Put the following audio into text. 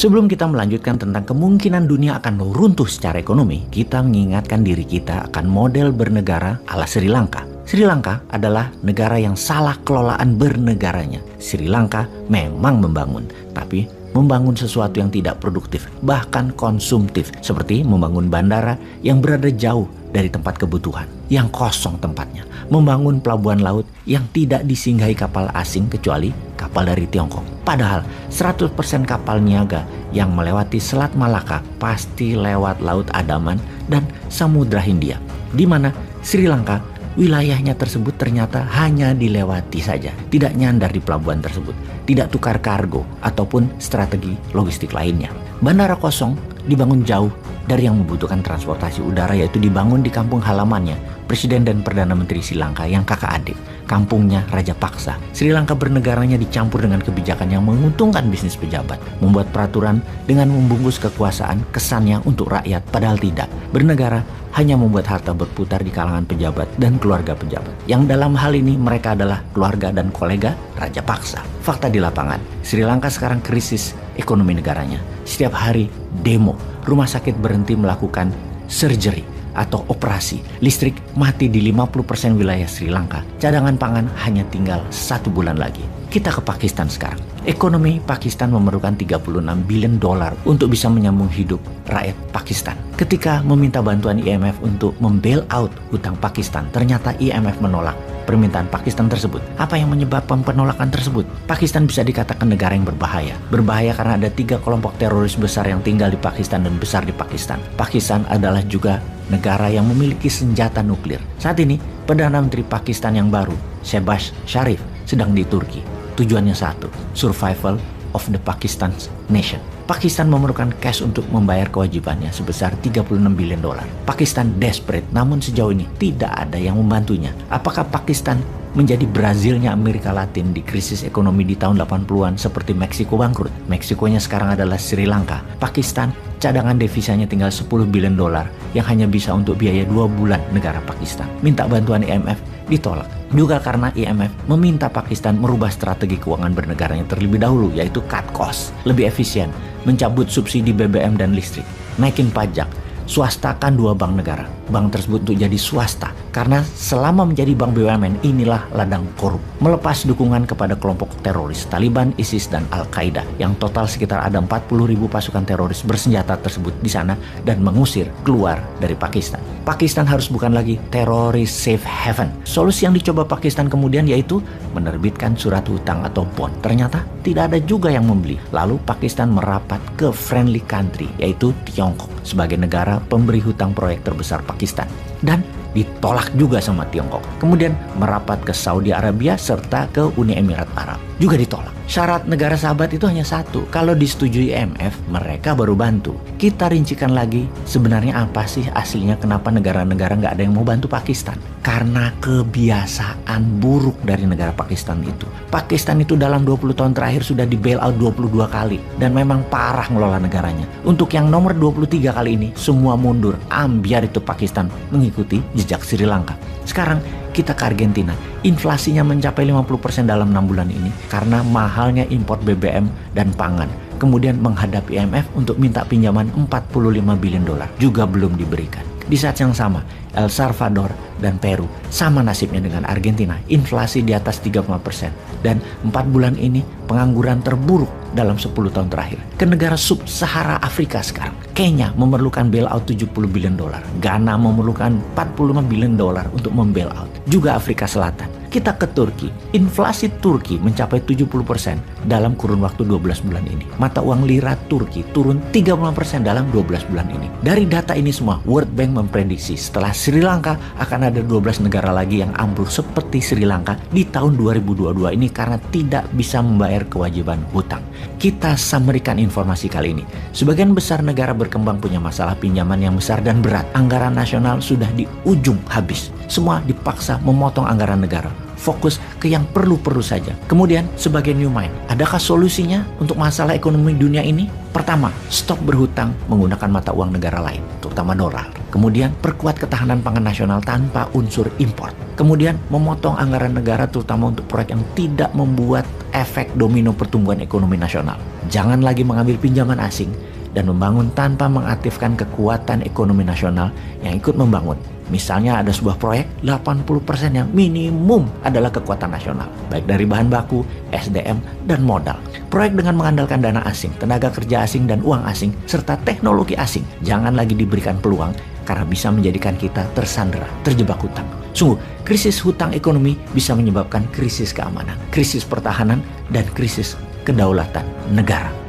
Sebelum kita melanjutkan tentang kemungkinan dunia akan runtuh secara ekonomi, kita mengingatkan diri kita akan model bernegara ala Sri Lanka. Sri Lanka adalah negara yang salah kelolaan bernegaranya. Sri Lanka memang membangun, tapi membangun sesuatu yang tidak produktif, bahkan konsumtif, seperti membangun bandara yang berada jauh dari tempat kebutuhan, yang kosong tempatnya, membangun pelabuhan laut yang tidak disinggahi kapal asing kecuali kapal dari Tiongkok. Padahal 100% kapal niaga yang melewati Selat Malaka pasti lewat Laut Andaman dan Samudra Hindia, di mana Sri Lanka wilayahnya tersebut ternyata hanya dilewati saja, tidak nyandar di pelabuhan tersebut, tidak tukar kargo ataupun strategi logistik lainnya. Bandara kosong dibangun jauh dari yang membutuhkan transportasi udara, yaitu dibangun di kampung halamannya Presiden dan Perdana Menteri Sri Lanka yang kakak adik, kampungnya Raja Paksa. Sri Lanka bernegaranya dicampur dengan kebijakan yang menguntungkan bisnis pejabat, membuat peraturan dengan membungkus kekuasaan kesannya untuk rakyat, padahal tidak. Bernegara hanya membuat harta berputar di kalangan pejabat dan keluarga pejabat, yang dalam hal ini mereka adalah keluarga dan kolega Raja Paksa. Fakta di lapangan, Sri Lanka sekarang krisis ekonomi negaranya. Setiap hari demo, rumah sakit berhenti melakukan surgery atau operasi, listrik mati di 50% wilayah Sri Lanka, cadangan pangan hanya tinggal 1 bulan lagi. Kita ke Pakistan sekarang. Ekonomi Pakistan memerlukan 36 billion dolar untuk bisa menyambung hidup rakyat Pakistan. Ketika meminta bantuan IMF untuk membail out hutang Pakistan, ternyata IMF menolak permintaan Pakistan tersebut. Apa yang menyebabkan penolakan tersebut? Pakistan bisa dikatakan negara yang berbahaya. Berbahaya karena ada 3 kelompok teroris besar yang tinggal di Pakistan dan besar di Pakistan. Pakistan adalah juga negara yang memiliki senjata nuklir. Saat ini, Perdana Menteri Pakistan yang baru, Shehbaz Sharif, sedang di Turki. Tujuannya satu, survival of the Pakistan nation. Pakistan memerlukan cash untuk membayar kewajibannya sebesar 36 billion dolar. Pakistan desperate, namun sejauh ini tidak ada yang membantunya. Apakah Pakistan menjadi Brazilnya Amerika Latin di krisis ekonomi di tahun 80-an seperti Meksiko bangkrut? Meksikonya sekarang adalah Sri Lanka. Pakistan cadangan devisanya tinggal 10 billion dolar yang hanya bisa untuk biaya 2 bulan negara Pakistan. Minta bantuan IMF ditolak. Juga karena IMF meminta Pakistan merubah strategi keuangan bernegaranya terlebih dahulu, yaitu cut cost, lebih efisien, mencabut subsidi BBM dan listrik, naikin pajak, swastakan 2 bank negara. Bank tersebut untuk jadi swasta karena selama menjadi bank BUMN inilah ladang korup. Melepas dukungan kepada kelompok teroris Taliban, ISIS, dan Al-Qaeda yang total sekitar ada 40.000 pasukan teroris bersenjata tersebut di sana dan mengusir keluar dari Pakistan. Pakistan harus bukan lagi teroris safe haven. Solusi yang dicoba Pakistan kemudian yaitu menerbitkan surat hutang atau bond. Ternyata tidak ada juga yang membeli. Lalu Pakistan merapat ke friendly country yaitu Tiongkok sebagai negara pemberi hutang proyek terbesar Pakistan dan ditolak juga sama Tiongkok. Kemudian merapat ke Saudi Arabia serta ke Uni Emirat Arab, juga ditolak. Syarat negara sahabat itu hanya satu, kalau disetujui IMF mereka baru bantu. Kita rincikan lagi sebenarnya apa sih aslinya kenapa negara-negara nggak ada yang mau bantu Pakistan. Karena kebiasaan buruk dari negara Pakistan itu. Pakistan itu dalam 20 tahun terakhir sudah di bail out 22 kali dan memang parah ngelola negaranya. Untuk yang nomor 23 kali ini semua mundur, ambiar itu Pakistan mengikuti jejak Sri Lanka. Sekarang kita ke Argentina. Inflasinya mencapai 50% dalam 6 bulan ini karena mahalnya impor BBM dan pangan. Kemudian menghadap IMF untuk minta pinjaman 45 billion dolar. Juga belum diberikan. Di saat yang sama, El Salvador dan Peru sama nasibnya dengan Argentina. Inflasi di atas 30%. Dan 4 bulan ini pengangguran terburuk dalam 10 tahun terakhir. Ke negara sub-Sahara Afrika sekarang. Kenya memerlukan bailout 70 billion dolar. Ghana memerlukan 45 billion dolar untuk membailout. Juga Afrika Selatan. Kita ke Turki. Inflasi Turki mencapai 70% dalam kurun waktu 12 bulan ini. Mata uang lira Turki turun 30% dalam 12 bulan ini. Dari data ini semua, World Bank memprediksi setelah Sri Lanka akan ada 12 negara lagi yang ambruk seperti Sri Lanka di tahun 2022 ini karena tidak bisa membayar kewajiban hutang. Kita samerikan informasi kali ini. Sebagian besar negara berkembang punya masalah pinjaman yang besar dan berat. Anggaran nasional sudah di ujung habis. Semua dipaksa memotong anggaran negara. fokus ke yang perlu-perlu saja. Kemudian sebagai new mind, adakah solusinya untuk masalah ekonomi dunia ini? Pertama, stop berhutang menggunakan mata uang negara lain, terutama dolar. Kemudian, perkuat ketahanan pangan nasional tanpa unsur impor. Kemudian, memotong anggaran negara terutama untuk proyek yang tidak membuat efek domino pertumbuhan ekonomi nasional. Jangan lagi mengambil pinjaman asing dan membangun tanpa mengaktifkan kekuatan ekonomi nasional yang ikut membangun. Misalnya ada sebuah proyek, 80% yang minimum adalah kekuatan nasional, baik dari bahan baku, SDM, dan modal. Proyek dengan mengandalkan dana asing, tenaga kerja asing, dan uang asing, serta teknologi asing, jangan lagi diberikan peluang karena bisa menjadikan kita tersandera, terjebak hutang. Sungguh, krisis hutang ekonomi bisa menyebabkan krisis keamanan, krisis pertahanan, dan krisis kedaulatan negara.